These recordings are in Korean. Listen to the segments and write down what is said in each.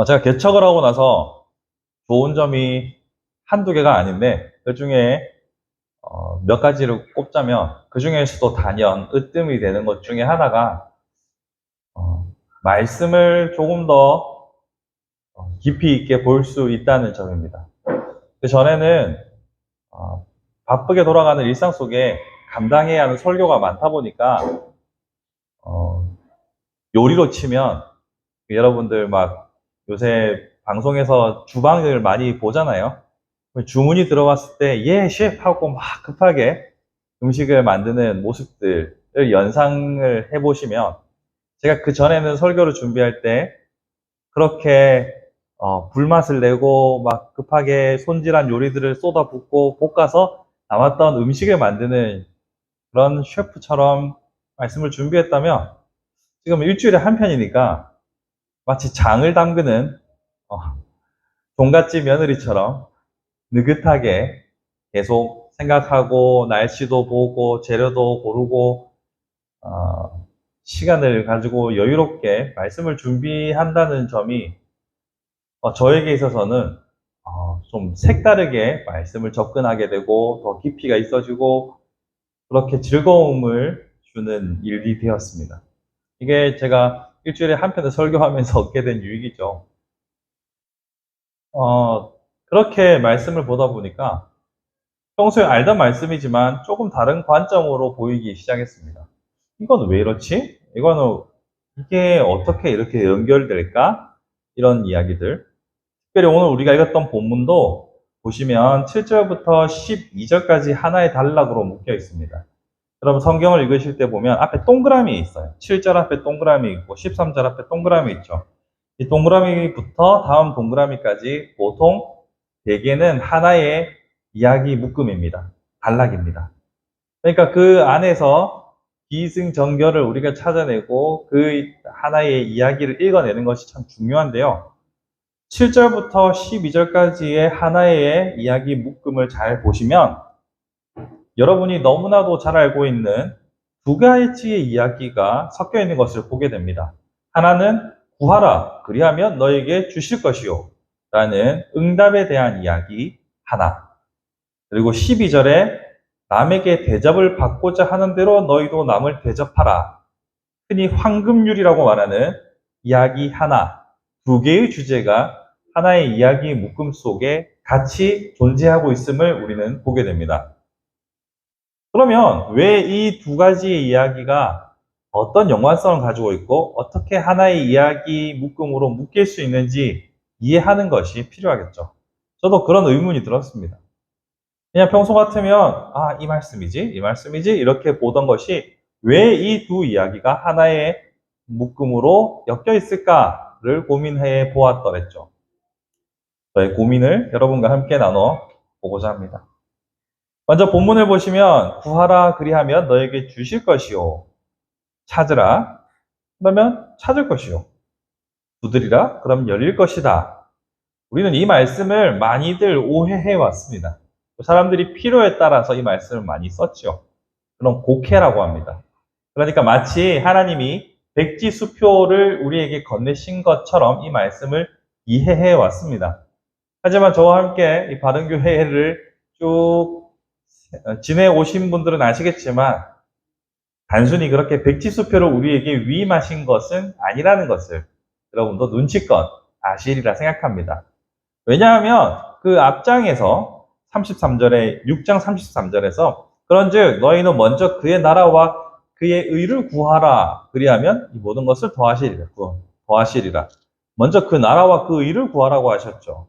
제가 개척을 하고 나서 좋은 점이 한두 개가 아닌데, 그 중에 몇 가지를 꼽자면, 그 중에서도 단연 으뜸이 되는 것 중에 하나가, 어, 말씀을 조금 더 깊이 있게 볼 수 있다는 점입니다. 그 전에는 어, 바쁘게 돌아가는 일상 속에 감당해야 하는 설교가 많다 보니까, 어, 요리로 치면, 여러분들 막 요새 방송에서 주방을 많이 보잖아요. 주문이 들어왔을 때, 예, 셰프 하고 막 급하게 음식을 만드는 모습들을 연상을 해보시면, 제가 그 전에는 설교를 준비할 때, 그렇게, 불맛을 내고, 막 급하게 손질한 요리들을 쏟아붓고, 볶아서 남았던 음식을 만드는 그런 셰프처럼 말씀을 준비했다면, 지금 일주일에 한 편이니까, 마치 장을 담그는, 어, 종갓집 며느리처럼 느긋하게 계속 생각하고 날씨도 보고 재료도 고르고 시간을 가지고 여유롭게 말씀을 준비한다는 점이 저에게 있어서는 좀 색다르게 말씀을 접근하게 되고 더 깊이가 있어지고 그렇게 즐거움을 주는 일이 되었습니다. 이게 제가 일주일에 한 편을 설교하면서 얻게 된 유익이죠. 그렇게 말씀을 보다 보니까 평소에 알던 말씀이지만 조금 다른 관점으로 보이기 시작했습니다. 이건 왜 이렇지? 이게 어떻게 이렇게 연결될까? 이런 이야기들. 특별히 오늘 우리가 읽었던 본문도 보시면 7절부터 12절까지 하나의 단락으로 묶여 있습니다. 여러분 성경을 읽으실 때 보면 앞에 동그라미 있어요. 7절 앞에 동그라미 있고 13절 앞에 동그라미 있죠. 이 동그라미부터 다음 동그라미까지 보통 대개는 하나의 이야기 묶음입니다. 단락입니다. 그러니까 그 안에서 기승전결을 우리가 찾아내고 그 하나의 이야기를 읽어내는 것이 참 중요한데요. 7절부터 12절까지의 하나의 이야기 묶음을 잘 보시면 여러분이 너무나도 잘 알고 있는 두 가지의 이야기가 섞여 있는 것을 보게 됩니다. 하나는 구하라, 그리하면 너에게 주실 것이요 라는 응답에 대한 이야기 하나. 그리고 12절에 남에게 대접을 받고자 하는 대로 너희도 남을 대접하라. 흔히 황금률이라고 말하는 이야기 하나, 두 개의 주제가 하나의 이야기 묶음 속에 같이 존재하고 있음을 우리는 보게 됩니다. 그러면 왜 이 두 가지의 이야기가 어떤 연관성을 가지고 있고 어떻게 하나의 이야기 묶음으로 묶일 수 있는지 이해하는 것이 필요하겠죠. 저도 그런 의문이 들었습니다. 그냥 평소 같으면 이 말씀이지 이렇게 보던 것이 왜 이 두 이야기가 하나의 묶음으로 엮여 있을까를 고민해 보았더랬죠. 저의 고민을 여러분과 함께 나눠 보고자 합니다. 먼저 본문을 보시면 구하라 그리하면 너에게 주실 것이요 찾으라 그러면 찾을 것이요 두드리라 그럼 열릴 것이다. 우리는 이 말씀을 많이들 오해해 왔습니다. 사람들이 필요에 따라서 이 말씀을 많이 썼죠. 그럼 곡해라고 합니다. 그러니까 마치 하나님이 백지수표를 우리에게 건네신 것처럼 이 말씀을 이해해 왔습니다. 하지만 저와 함께 이 바른교회를 쭉 지내오신 분들은 아시겠지만 단순히 그렇게 백지수표를 우리에게 위임하신 것은 아니라는 것을 여러분도 눈치껏 아시리라 생각합니다. 왜냐하면 그 앞장에서 33절에 6장 33절에서 그런즉 너희는 먼저 그의 나라와 그의 의를 구하라 그리하면 이 모든 것을 더하시리라. 먼저 그 나라와 그 의를 구하라고 하셨죠.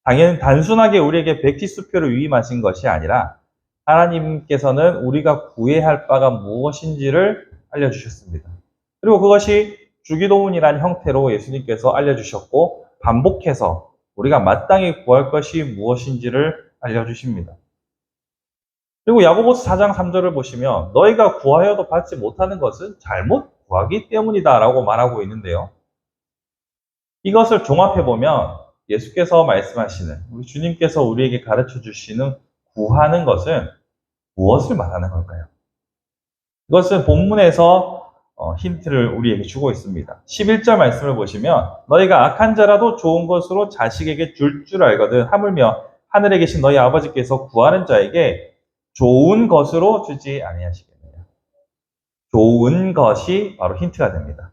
당연히 단순하게 우리에게 백지수표를 위임하신 것이 아니라 하나님께서는 우리가 구해야 할 바가 무엇인지를 알려주셨습니다. 그리고 그것이 주기도문이라는 형태로 예수님께서 알려주셨고 반복해서 우리가 마땅히 구할 것이 무엇인지를 알려주십니다. 그리고 야고보서 4장 3절을 보시면 너희가 구하여도 받지 못하는 것은 잘못 구하기 때문이다 라고 말하고 있는데요. 이것을 종합해보면 예수께서 말씀하시는 우리 주님께서 우리에게 가르쳐 주시는 구하는 것은 무엇을 말하는 걸까요? 이것은 본문에서 힌트를 우리에게 주고 있습니다. 11절 말씀을 보시면 너희가 악한 자라도 좋은 것으로 자식에게 줄 줄 알거든 하물며 하늘에 계신 너희 아버지께서 구하는 자에게 좋은 것으로 주지 아니하시겠느냐. 좋은 것이 바로 힌트가 됩니다.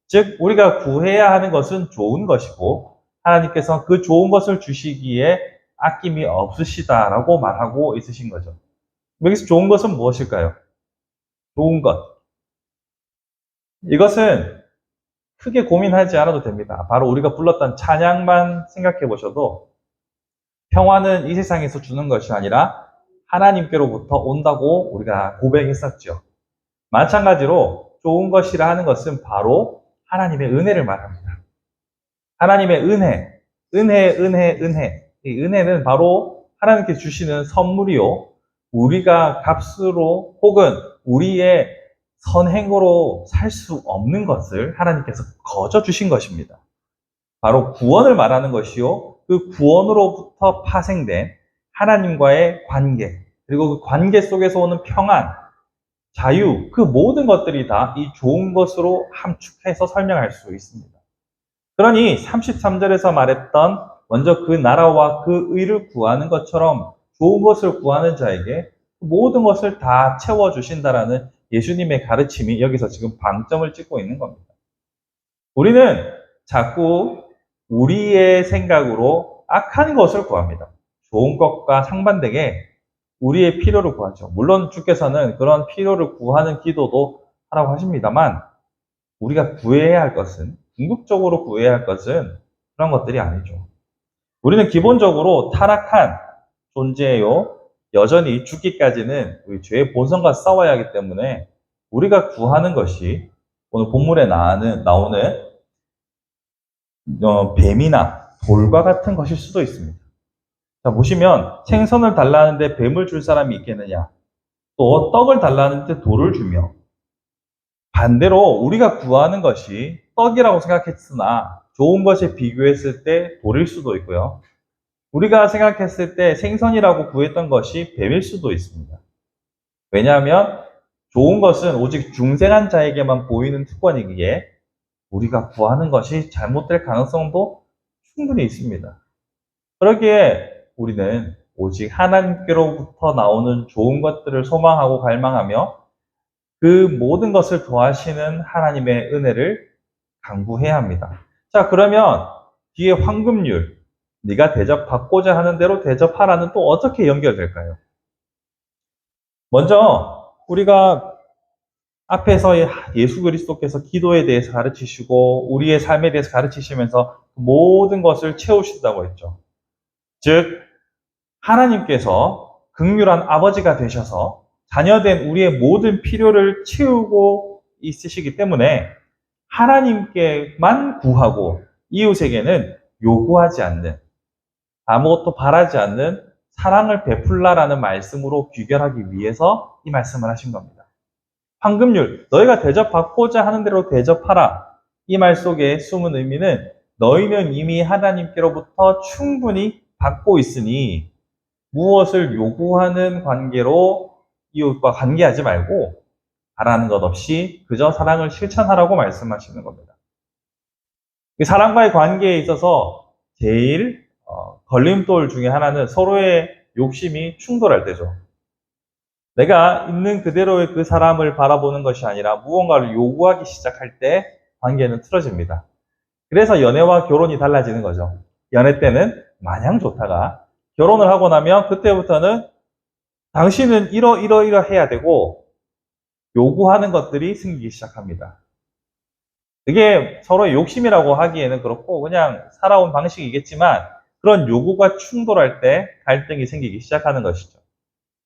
즉 우리가 구해야 하는 것은 좋은 것이고 하나님께서 그 좋은 것을 주시기에 아낌이 없으시다라고 말하고 있으신 거죠. 여기서 좋은 것은 무엇일까요? 좋은 것. 이것은 크게 고민하지 않아도 됩니다. 바로 우리가 불렀던 찬양만 생각해 보셔도 평화는 이 세상에서 주는 것이 아니라 하나님께로부터 온다고 우리가 고백했었죠. 마찬가지로 좋은 것이라 하는 것은 바로 하나님의 은혜를 말합니다. 하나님의 은혜. 이 은혜는 바로 하나님께 주시는 선물이요. 우리가 값으로 혹은 우리의 선행으로 살 수 없는 것을 하나님께서 거저 주신 것입니다. 바로 구원을 말하는 것이요. 그 구원으로부터 파생된 하나님과의 관계, 그리고 그 관계 속에서 오는 평안, 자유, 그 모든 것들이 다 이 좋은 것으로 함축해서 설명할 수 있습니다. 그러니 33절에서 말했던 먼저 그 나라와 그 의를 구하는 것처럼 좋은 것을 구하는 자에게 모든 것을 다 채워주신다라는 예수님의 가르침이 여기서 지금 방점을 찍고 있는 겁니다. 우리는 자꾸 우리의 생각으로 악한 것을 구합니다. 좋은 것과 상반되게 우리의 필요를 구하죠. 물론 주께서는 그런 필요를 구하는 기도도 하라고 하십니다만 우리가 구해야 할 것은, 궁극적으로 구해야 할 것은 그런 것들이 아니죠. 우리는 기본적으로 타락한 존재요. 여전히 죽기까지는 우리 죄의 본성과 싸워야 하기 때문에 우리가 구하는 것이 오늘 본문에 나오는 뱀이나 돌과 같은 것일 수도 있습니다. 자, 보시면 생선을 달라는데 뱀을 줄 사람이 있겠느냐? 또 떡을 달라는데 돌을 주며 반대로 우리가 구하는 것이 떡이라고 생각했으나 좋은 것에 비교했을 때 돌일 수도 있고요. 우리가 생각했을 때 생선이라고 구했던 것이 뱀일 수도 있습니다. 왜냐하면 좋은 것은 오직 중생한 자에게만 보이는 특권이기에 우리가 구하는 것이 잘못될 가능성도 충분히 있습니다. 그러기에 우리는 오직 하나님께로부터 나오는 좋은 것들을 소망하고 갈망하며 그 모든 것을 더하시는 하나님의 은혜를 간구해야 합니다. 자, 그러면 뒤에 황금률, 네가 대접받고자 하는 대로 대접하라는 또 어떻게 연결될까요? 먼저 우리가 앞에서 예수 그리스도께서 기도에 대해서 가르치시고 우리의 삶에 대해서 가르치시면서 모든 것을 채우신다고 했죠. 즉 하나님께서 긍휼한 아버지가 되셔서 자녀된 우리의 모든 필요를 채우고 있으시기 때문에 하나님께만 구하고 이웃에게는 요구하지 않는, 아무것도 바라지 않는 사랑을 베풀라라는 말씀으로 귀결하기 위해서 이 말씀을 하신 겁니다. 황금률, 너희가 대접받고자 하는 대로 대접하라. 이 말 속에 숨은 의미는 너희는 이미 하나님께로부터 충분히 받고 있으니 무엇을 요구하는 관계로 이웃과 관계하지 말고 바라는 것 없이 그저 사랑을 실천하라고 말씀하시는 겁니다. 사랑과의 관계에 있어서 제일 걸림돌 중에 하나는 서로의 욕심이 충돌할 때죠. 내가 있는 그대로의 그 사람을 바라보는 것이 아니라 무언가를 요구하기 시작할 때 관계는 틀어집니다. 그래서 연애와 결혼이 달라지는 거죠. 연애 때는 마냥 좋다가 결혼을 하고 나면 그때부터는 당신은 이러 해야 되고 요구하는 것들이 생기기 시작합니다. 그게 서로의 욕심이라고 하기에는 그렇고 그냥 살아온 방식이겠지만 그런 요구가 충돌할 때 갈등이 생기기 시작하는 것이죠.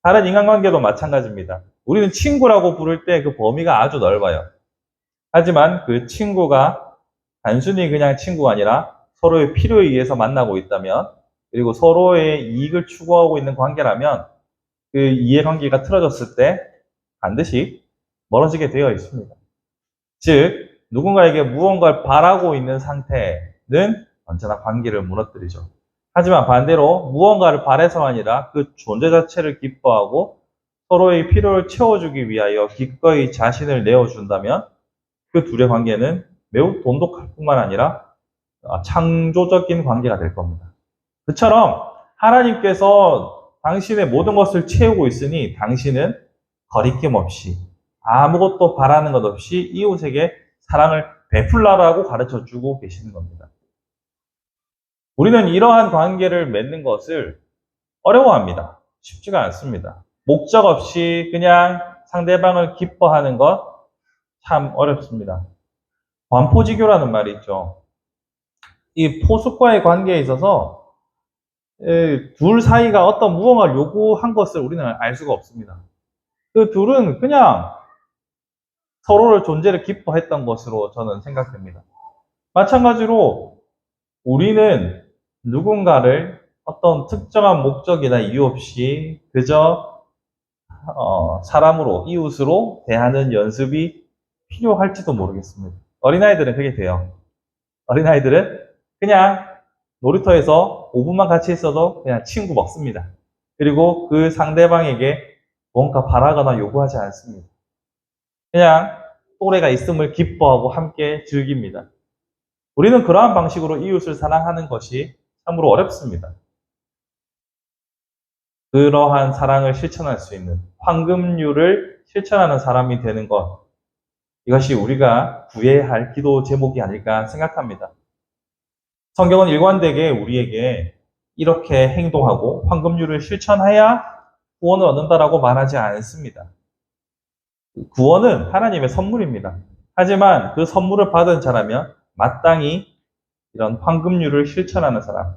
다른 인간관계도 마찬가지입니다. 우리는 친구라고 부를 때 그 범위가 아주 넓어요. 하지만 그 친구가 단순히 그냥 친구가 아니라 서로의 필요에 의해서 만나고 있다면 그리고 서로의 이익을 추구하고 있는 관계라면 그 이해관계가 틀어졌을 때 반드시 멀어지게 되어 있습니다. 즉 누군가에게 무언가를 바라고 있는 상태는 언제나 관계를 무너뜨리죠. 하지만 반대로 무언가를 바라서가 아니라 그 존재 자체를 기뻐하고 서로의 필요를 채워주기 위하여 기꺼이 자신을 내어준다면 그 둘의 관계는 매우 돈독할 뿐만 아니라 창조적인 관계가 될 겁니다. 그처럼 하나님께서 당신의 모든 것을 채우고 있으니 당신은 거리낌 없이 아무것도 바라는 것 없이 이웃에게 사랑을 베풀라라고 가르쳐 주고 계시는 겁니다. 우리는 이러한 관계를 맺는 것을 어려워합니다. 쉽지가 않습니다. 목적 없이 그냥 상대방을 기뻐하는 것 참 어렵습니다. 관포지교라는 말이 있죠. 이 포숙과의 관계에 있어서 둘 사이가 어떤 무언가를 요구한 것을 우리는 알 수가 없습니다. 그 둘은 그냥 서로를 존재를 기뻐했던 것으로 저는 생각됩니다. 마찬가지로 우리는 누군가를 어떤 특정한 목적이나 이유 없이 그저 사람으로, 이웃으로 대하는 연습이 필요할지도 모르겠습니다. 어린아이들은 그게 돼요. 어린아이들은 그냥 놀이터에서 5분만 같이 있어도 그냥 친구 먹습니다. 그리고 그 상대방에게 뭔가 바라거나 요구하지 않습니다. 그냥 또래가 있음을 기뻐하고 함께 즐깁니다. 우리는 그러한 방식으로 이웃을 사랑하는 것이 참으로 어렵습니다. 그러한 사랑을 실천할 수 있는 황금률을 실천하는 사람이 되는 것, 이것이 우리가 구해야 할 기도 제목이 아닐까 생각합니다. 성경은 일관되게 우리에게 이렇게 행동하고 황금률을 실천해야 구원을 얻는다라고 말하지 않습니다. 구원은 하나님의 선물입니다. 하지만 그 선물을 받은 자라면 마땅히 이런 황금률을 실천하는 사람,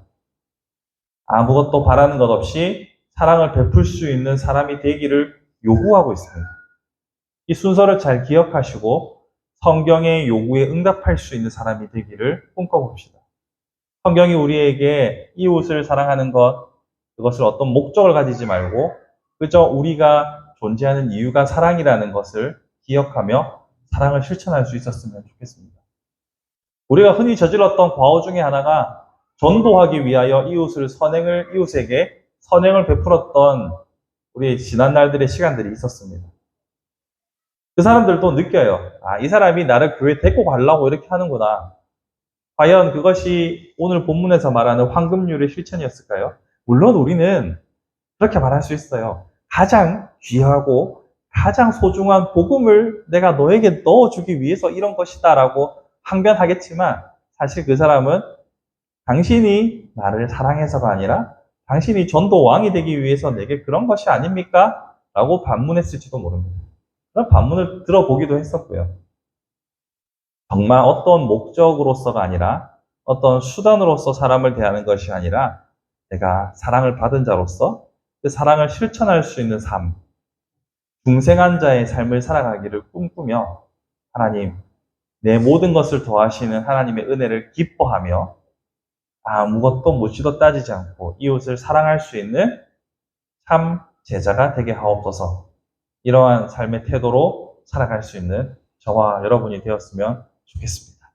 아무것도 바라는 것 없이 사랑을 베풀 수 있는 사람이 되기를 요구하고 있습니다. 이 순서를 잘 기억하시고 성경의 요구에 응답할 수 있는 사람이 되기를 꿈꿔봅시다. 성경이 우리에게 이웃을 사랑하는 것, 그것을 어떤 목적을 가지지 말고 그저 우리가 존재하는 이유가 사랑이라는 것을 기억하며 사랑을 실천할 수 있었으면 좋겠습니다. 우리가 흔히 저질렀던 과오 중에 하나가 전도하기 위하여 이웃에게 선행을 베풀었던 우리 지난 날들의 시간들이 있었습니다. 그 사람들도 느껴요. 이 사람이 나를 교회 데리고 가려고 이렇게 하는구나. 과연 그것이 오늘 본문에서 말하는 황금률의 실천이었을까요? 물론 우리는 그렇게 말할 수 있어요. 가장 귀하고 가장 소중한 복음을 내가 너에게 넣어주기 위해서 이런 것이다 라고 항변하겠지만 사실 그 사람은 당신이 나를 사랑해서가 아니라 당신이 전도 왕이 되기 위해서 내게 그런 것이 아닙니까? 라고 반문했을지도 모릅니다. 그런 반문을 들어보기도 했었고요. 정말 어떤 목적으로서가 아니라 어떤 수단으로서 사람을 대하는 것이 아니라 내가 사랑을 받은 자로서 그 사랑을 실천할 수 있는 삶, 중생한 자의 삶을 살아가기를 꿈꾸며 하나님, 내 모든 것을 더하시는 하나님의 은혜를 기뻐하며 아무것도 묻지도 따지지 않고 이웃을 사랑할 수 있는 참 제자가 되게 하옵소서. 이러한 삶의 태도로 살아갈 수 있는 저와 여러분이 되었으면 좋겠습니다.